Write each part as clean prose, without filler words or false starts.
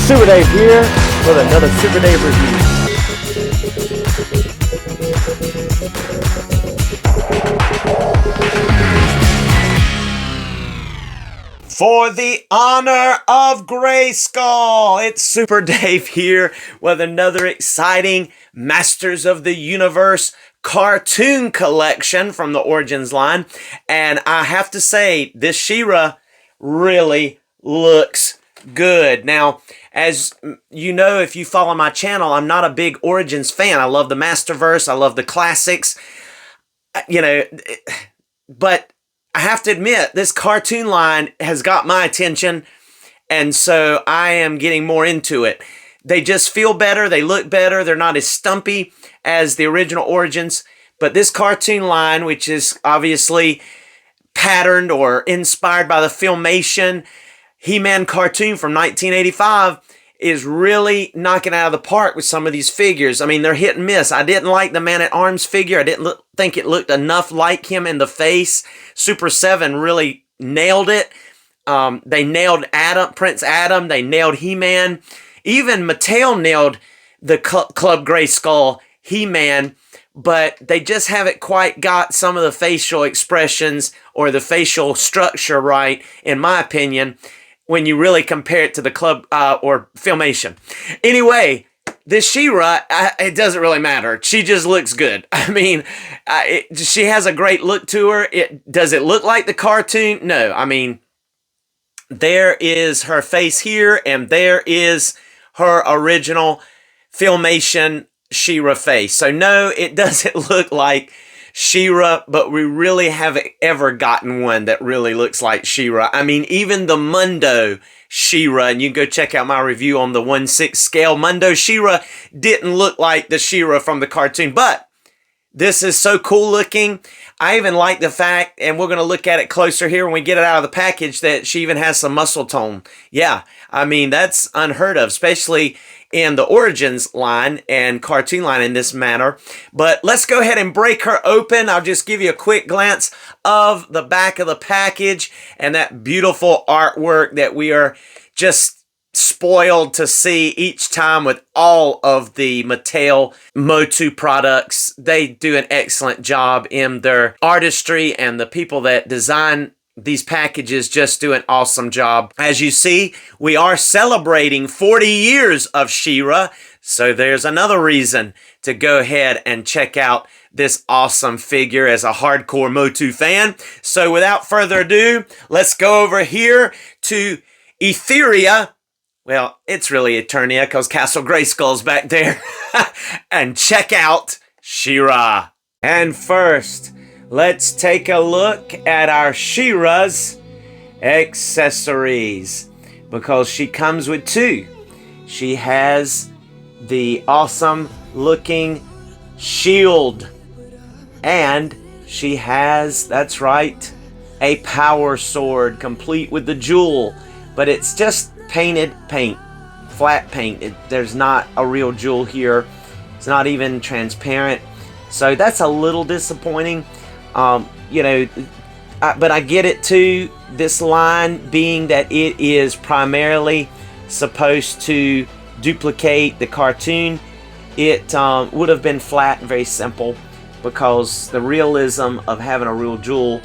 Super Dave here with another Super Dave review. For the honor of Grayskull, it's Super Dave here with another exciting Masters of the Universe cartoon collection from the Origins line. And I have to say, this She-Ra really looks good. Now, as you know, if you follow my channel, I'm not a big Origins fan. I love the Masterverse. I love the classics. But I have to admit, this cartoon line has got my attention, and so I am getting more into it. They just feel better. They look better. They're not as stumpy as the original Origins. But this cartoon line, which is obviously patterned or inspired by the Filmation He-Man cartoon from 1985, is really knocking out of the park with some of these figures. I mean, they're hit and miss. I didn't like the Man-at-Arms figure. I didn't think it looked enough like him in the face. Super 7 really nailed it. They nailed Prince Adam. They nailed He-Man. Even Mattel nailed the Club Grayskull He-Man, but they just haven't quite got some of the facial expressions or the facial structure right, in my opinion, when you really compare it to the Club or Filmation. Anyway, this She-Ra, it doesn't really matter. She just looks good. I mean, she has a great look to her. Does it look like the cartoon? No. I mean, there is her face here, and there is her original Filmation She-Ra face. So no, it doesn't look like She-Ra, but we really haven't ever gotten one that really looks like She-Ra. I mean, even the Mundo She-Ra, and you can go check out my review on the 1/6 scale, Mundo She-Ra didn't look like the She-Ra from the cartoon, but this is so cool looking. I even like the fact, and we're going to look at it closer here when we get it out of the package, that she even has some muscle tone. Yeah, I mean, that's unheard of, especially in the Origins line and cartoon line in this manner. But let's go ahead and break her open. I'll just give you a quick glance of the back of the package and that beautiful artwork that we are just spoiled to see each time with all of the Mattel Motu products. They do an excellent job in their artistry, and the people that design these packages just do an awesome job. As you see, we are celebrating 40 years of She-Ra, so there's another reason to go ahead and check out this awesome figure as a hardcore Motu fan. So without further ado, let's go over here to Etheria. Well, it's really Eternia because Castle Grayskull's back there. And check out She-Ra. And first, let's take a look at our She-Ra's accessories, because she comes with two. She has the awesome looking shield, and she has, that's right, a power sword complete with the jewel, but it's just painted paint, flat paint. There's not a real jewel here. It's not even transparent, so that's a little disappointing. But I get it too. This line being that it is primarily supposed to duplicate the cartoon, it would have been flat and very simple, because the realism of having a real jewel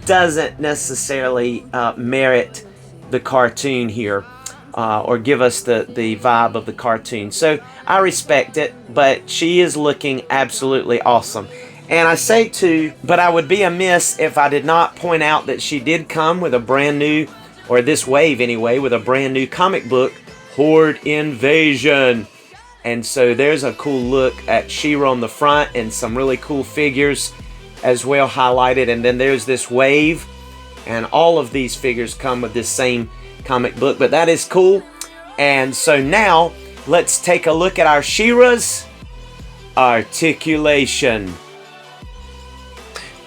doesn't necessarily merit the cartoon here, or give us the vibe of the cartoon. So I respect it, but she is looking absolutely awesome. And I say too, but I would be amiss if I did not point out that she did come with a brand new, or this wave anyway, with a brand new comic book, Horde Invasion. And so there's a cool look at She-Ra on the front, and some really cool figures as well highlighted. And then there's this wave, and all of these figures come with this same comic book, but that is cool. And so now let's take a look at our She-Ra's articulation.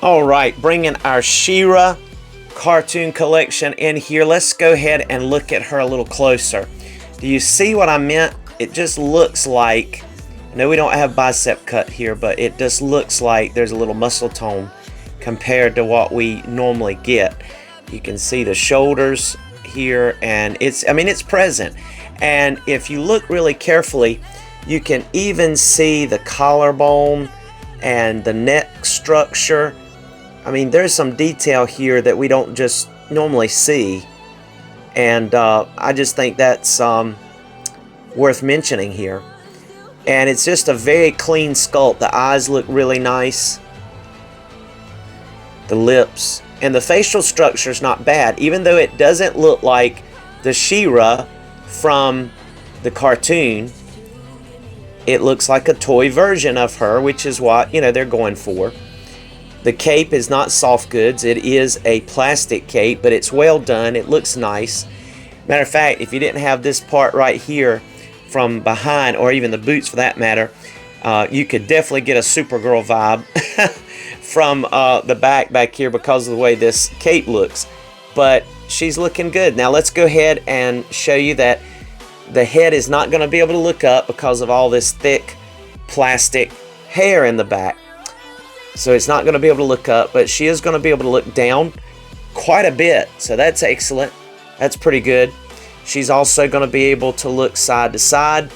All right, bringing our She-Ra cartoon collection in here, let's go ahead and look at her a little closer. Do you see what I meant? It just looks like, I know we don't have bicep cut here, but it just looks like there's a little muscle tone compared to what we normally get. You can see the shoulders here, and I mean, it's present. And if you look really carefully, you can even see the collarbone and the neck structure. I mean, there's some detail here that we don't just normally see, and I just think that's worth mentioning here. And it's just a very clean sculpt. The eyes look really nice, the lips, and the facial structure is not bad, even though it doesn't look like the She-Ra from the cartoon. It looks like a toy version of her, which is what, you know, they're going for. The cape is not soft goods. It is a plastic cape, but it's well done. It looks nice. Matter of fact, if you didn't have this part right here from behind, or even the boots for that matter, you could definitely get a Supergirl vibe from the back here because of the way this cape looks. But she's looking good. Now let's go ahead and show you that the head is not going to be able to look up because of all this thick plastic hair in the back. So it's not going to be able to look up, but she is going to be able to look down quite a bit. So that's excellent. That's pretty good. She's also going to be able to look side to side.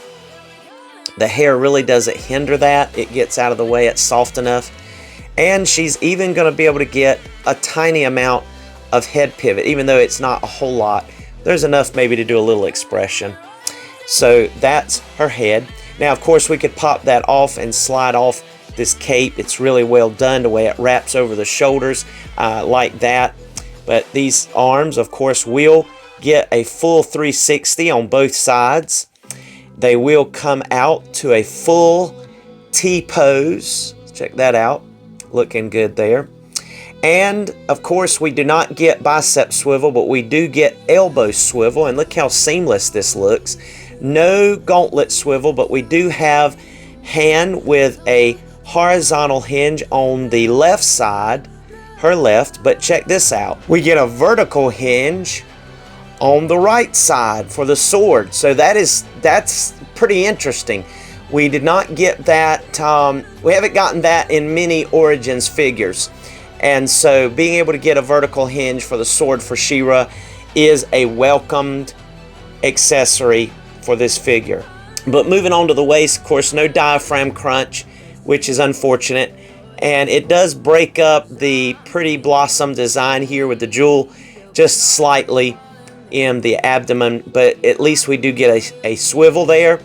The hair really doesn't hinder that. It gets out of the way. It's soft enough. And she's even going to be able to get a tiny amount of head pivot, even though it's not a whole lot. There's enough maybe to do a little expression. So that's her head. Now, of course, we could pop that off and slide off this cape. It's really well done the way it wraps over the shoulders like that. But these arms, of course, will get a full 360 on both sides. They will come out to a full T-pose. Check that out. Looking good there. And, of course, we do not get bicep swivel, but we do get elbow swivel. And look how seamless this looks. No gauntlet swivel, but we do have hand with a horizontal hinge on the left side, her left. But check this out. We get a vertical hinge on the right side for the sword. So that's pretty interesting. We did not get that. We haven't gotten that in many Origins figures. And so being able to get a vertical hinge for the sword for She-Ra is a welcomed accessory for this figure. But moving on to the waist, of course, no diaphragm crunch, which is unfortunate. And it does break up the pretty blossom design here with the jewel just slightly in the abdomen. But at least we do get a swivel there.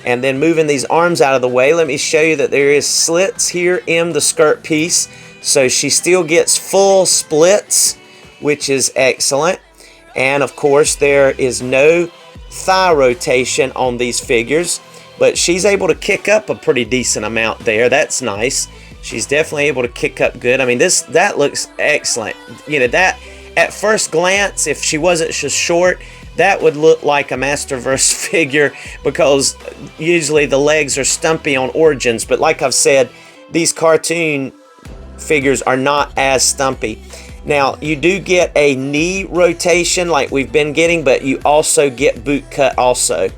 And then moving these arms out of the way, let me show you that there is slits here in the skirt piece. So she still gets full splits, which is excellent. And of course, there is no thigh rotation on these figures, but she's able to kick up a pretty decent amount there. That's nice. She's definitely able to kick up good. I mean, that looks excellent. You know, that at first glance, if she wasn't just short, that would look like a Masterverse figure, because usually the legs are stumpy on Origins. But like I've said, these cartoon figures are not as stumpy. Now, you do get a knee rotation like we've been getting, but you also get boot cut also.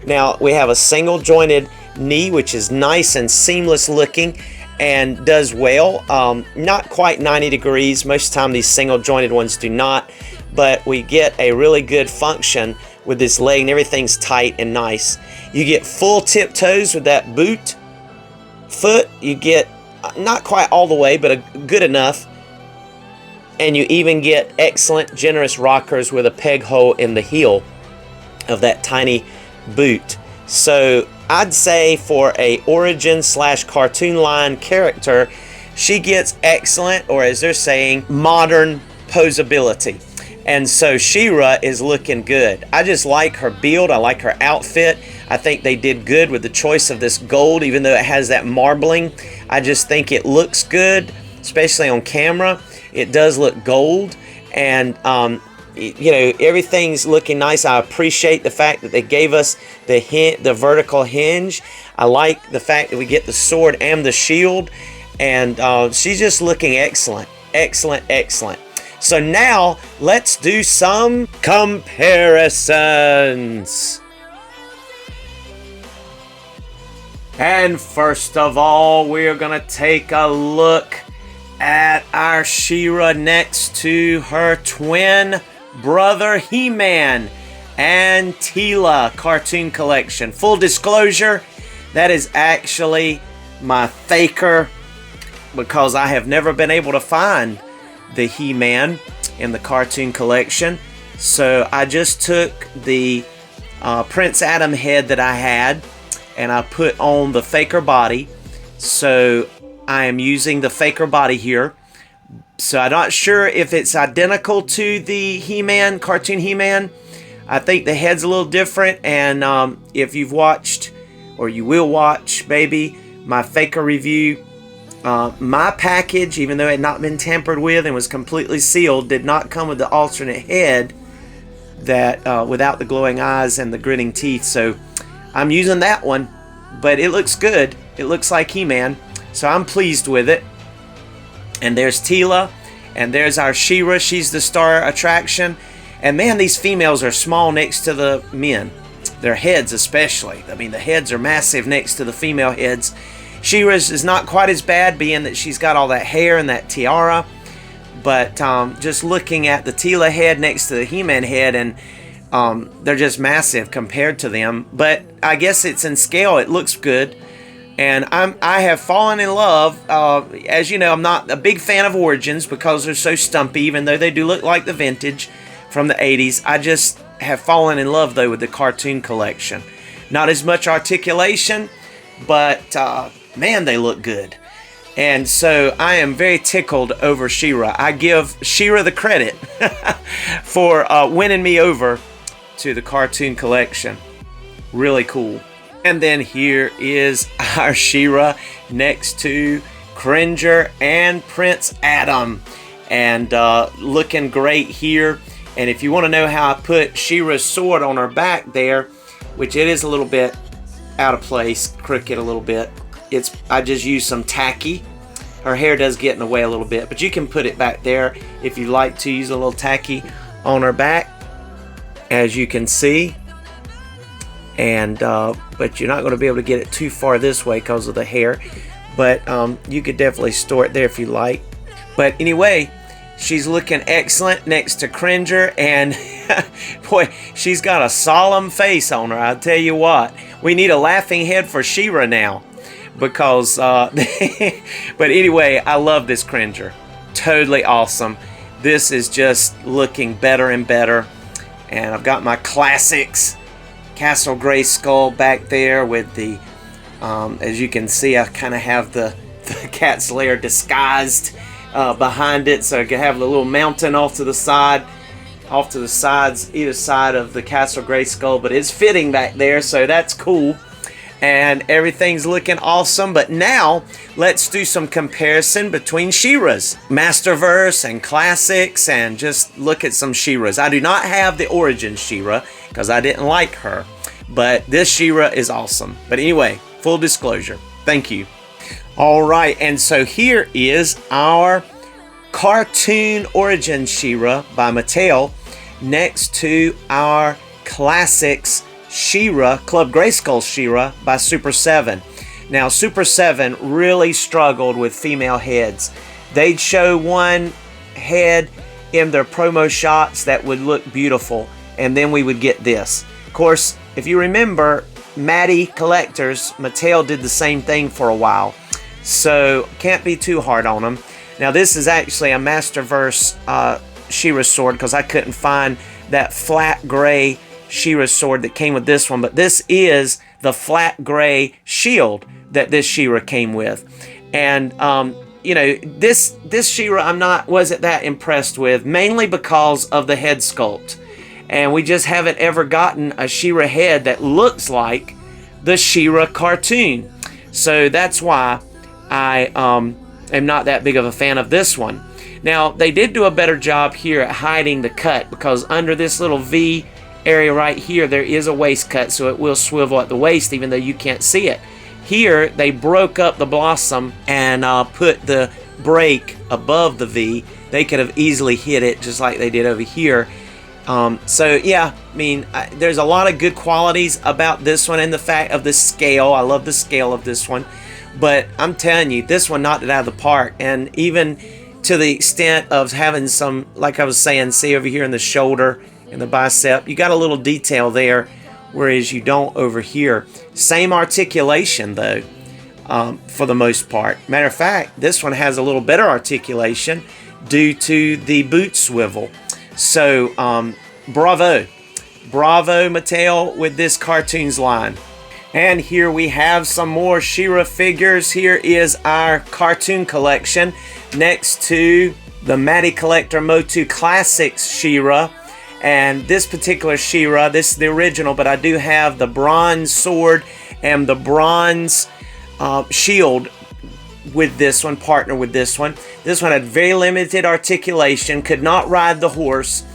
Now, we have a single jointed knee, which is nice and seamless looking and does well. Not quite 90 degrees. Most of the time, these single jointed ones do not. But we get a really good function with this leg, and everything's tight and nice. You get full tiptoes with that boot foot. You get not quite all the way, but good enough. And you even get excellent, generous rockers with a peg hole in the heel of that tiny boot. So I'd say for a Origin / cartoon line character, she gets excellent, or as they're saying, modern posability. And so She-Ra is looking good. I just like her build. I like her outfit. I think they did good with the choice of this gold, even though it has that marbling. I just think it looks good, especially on camera. It does look gold, and you know, everything's looking nice. I appreciate the fact that they gave us the vertical hinge. I like the fact that we get the sword and the shield, and she's just looking excellent, excellent, excellent. So now let's do some comparisons. And first of all, we're gonna take a look at our She-Ra next to her twin Brother He-Man and Teela cartoon collection. Full disclosure, that is actually my faker because I have never been able to find the He-Man in the cartoon collection. So I just took the Prince Adam head that I had and I put on the faker body. So I am using the faker body here. So I'm not sure if it's identical to the He-Man, cartoon He-Man. I think the head's a little different, and if you've watched, or you will watch, maybe, my faker review, my package, even though it had not been tampered with and was completely sealed, did not come with the alternate head that without the glowing eyes and the grinning teeth. So I'm using that one, but it looks good. It looks like He-Man, so I'm pleased with it. And there's Teela, and there's our She-Ra. She's the star attraction. And man, these females are small next to the men. Their heads especially. I mean, the heads are massive next to the female heads. She-Ra's is not quite as bad, being that she's got all that hair and that tiara. But just looking at the Teela head next to the He-Man head, and they're just massive compared to them. But I guess it's in scale. It looks good. And I have fallen in love. As you know, I'm not a big fan of Origins because they're so stumpy, even though they do look like the vintage from the 80s. I just have fallen in love, though, with the cartoon collection. Not as much Articulation, but man, they look good. And so I am very tickled over She-Ra. I give She-Ra the credit for winning me over to the cartoon collection. Really cool. And then here is our She-Ra next to Cringer and Prince Adam. And looking great here. And if you want to know how I put She-Ra's sword on her back there, which it is a little bit out of place, crooked a little bit, I just use some tacky. Her hair does get in the way a little bit, but you can put it back there if you like to use a little tacky on her back, as you can see. And but you're not going to be able to get it too far this way because of the hair. But you could definitely store it there if you like. But anyway, she's looking excellent next to Cringer, and boy, she's got a solemn face on her. I'll tell you what, we need a laughing head for She-Ra now, because but anyway, I love this Cringer. Totally awesome. This is just looking better and better. And I've got my classics Castle Grayskull back there with the as you can see, I kind of have the cat's lair disguised behind it, so I can have the little mountain off to the sides, either side of the Castle Grayskull, but it's fitting back there, so that's cool. And everything's looking awesome. But now let's do some comparison between She-Ra's Masterverse and Classics, and just look at some She-Ra's. I do not have the Origin She-Ra because I didn't like her, but this She-Ra is awesome. But anyway, full disclosure. Thank you. All right, and so here is our cartoon Origin She-Ra by Mattel next to our Classics She-Ra, Club Grayskull She-Ra by Super 7. Now, Super 7 really struggled with female heads. They'd show one head in their promo shots that would look beautiful, and then we would get this. Of course, if you remember, Matty Collectors, Mattel did the same thing for a while, so can't be too hard on them. Now, this is actually a Masterverse She-Ra sword because I couldn't find that flat gray She-Ra sword that came with this one, but this is the flat gray shield that this She-Ra came with. And you know, this She-Ra wasn't that impressed with, mainly because of the head sculpt. And we just haven't ever gotten a She-Ra head that looks like the She-Ra cartoon. So that's why I am not that big of a fan of this one. Now, they did do a better job here at hiding the cut, because under this little V area right here, there is a waist cut, so it will swivel at the waist even though you can't see it. Here, they broke up the blossom and put the break above the V. They could have easily hit it just like they did over here. So yeah, I mean, there's a lot of good qualities about this one, and the fact of the scale. I love the scale of this one, but I'm telling you, this one knocked it out of the park. And even to the extent of having some, like I was saying, see over here in the shoulder and the bicep, you got a little detail there, whereas you don't over here. Same articulation though, for the most part. Matter of fact, this one has a little better articulation due to the boot swivel. So bravo Mattel with this cartoons line. And here we have some more She-Ra figures. Here is our cartoon collection next to the Matty Collector Motu Classics She-Ra. And this particular She-Ra, this is the original, but I do have the bronze sword and the bronze shield with this one, partner with this one. This one had very limited articulation, could not ride the horse.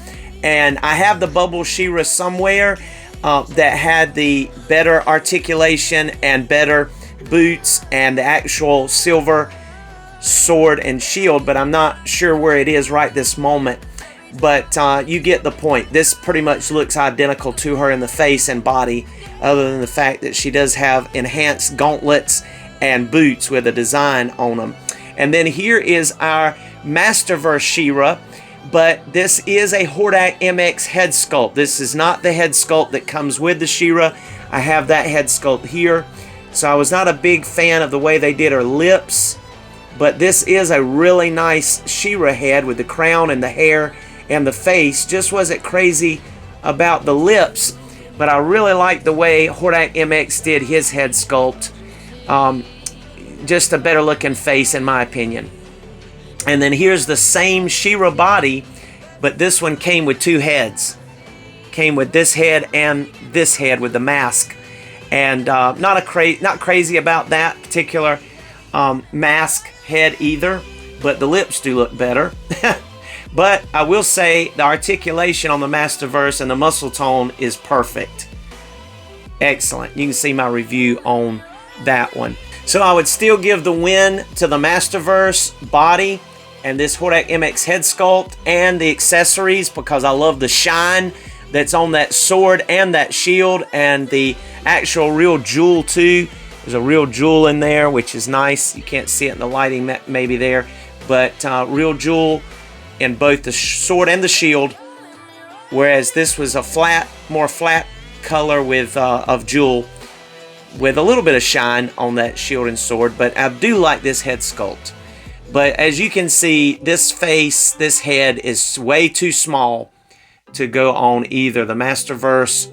And I have the bubble She-Ra somewhere that had the better articulation and better boots and the actual silver sword and shield, but I'm not sure where it is right this moment. But you get the point. This pretty much looks identical to her in the face and body, other than the fact that she does have enhanced gauntlets and boots with a design on them. And then here is our Masterverse She-Ra, but this is a Hordak MX head sculpt. This is not the head sculpt that comes with the She-Ra. I have that head sculpt here. So I was not a big fan of the way they did her lips, but this is a really nice She-Ra head with the crown and the hair and the face. Just wasn't crazy about the lips, but I really like the way Hordak MX did his head sculpt. Just a better looking face in my opinion. And then here's the same She-Ra body, but this one came with two heads. Came with this head and this head with the mask. And not crazy about that particular mask head either, but the lips do look better. But I will say the articulation on the Masterverse and the muscle tone is perfect. Excellent. You can see my review on that one. So I would still give the win to the Masterverse body and this Hordak MX head sculpt and the accessories, because I love the shine that's on that sword and that shield, and the actual real jewel too. There's a real jewel in there, which is nice. You can't see it in the lighting maybe there, but real jewel in both the sword and the shield, whereas this was a more flat color with of jewel with a little bit of shine on that shield and sword. But I do like this head sculpt. But as you can see, this face, this head is way too small to go on either the Masterverse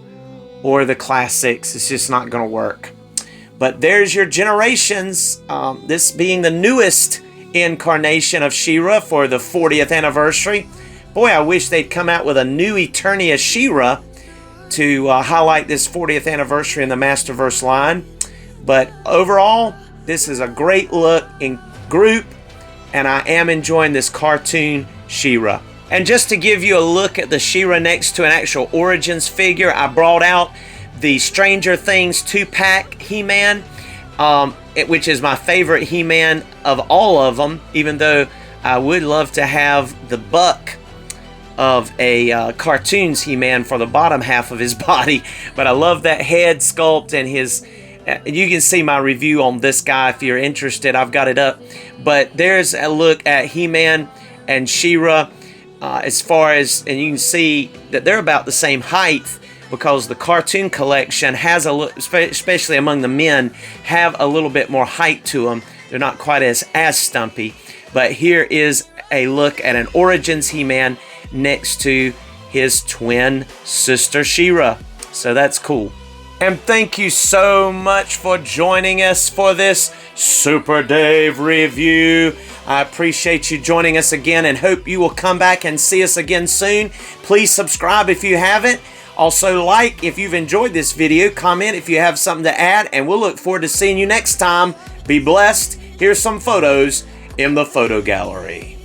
or the Classics. It's just not going to work. But there's your generations. This being the newest incarnation of She-Ra for the 40th anniversary. Boy, I wish they'd come out with a new Eternia She-Ra to highlight this 40th anniversary in the Masterverse line. But overall, this is a great look in group, and I am enjoying this cartoon She-Ra. And just to give you a look at the She-Ra next to an actual Origins figure, I brought out the Stranger Things 2-pack He-Man, which is my favorite He-Man of all of them, even though I would love to have the buck of a cartoons He-Man for the bottom half of his body. But I love that head sculpt and his... You can see my review on this guy if you're interested. I've got it up. But there's a look at He-Man and She-Ra as far as... And you can see that they're about the same height, because the cartoon collection has a look, especially among the men, have a little bit more height to them. They're not quite as stumpy. But here is a look at an Origins He-Man next to his twin sister She-Ra. So that's cool. And thank you so much for joining us for this Super Dave review. I appreciate you joining us again and hope you will come back and see us again soon. Please subscribe if you haven't. Also like if you've enjoyed this video. Comment if you have something to add, and we'll look forward to seeing you next time. Be blessed. Here's some photos in the photo gallery.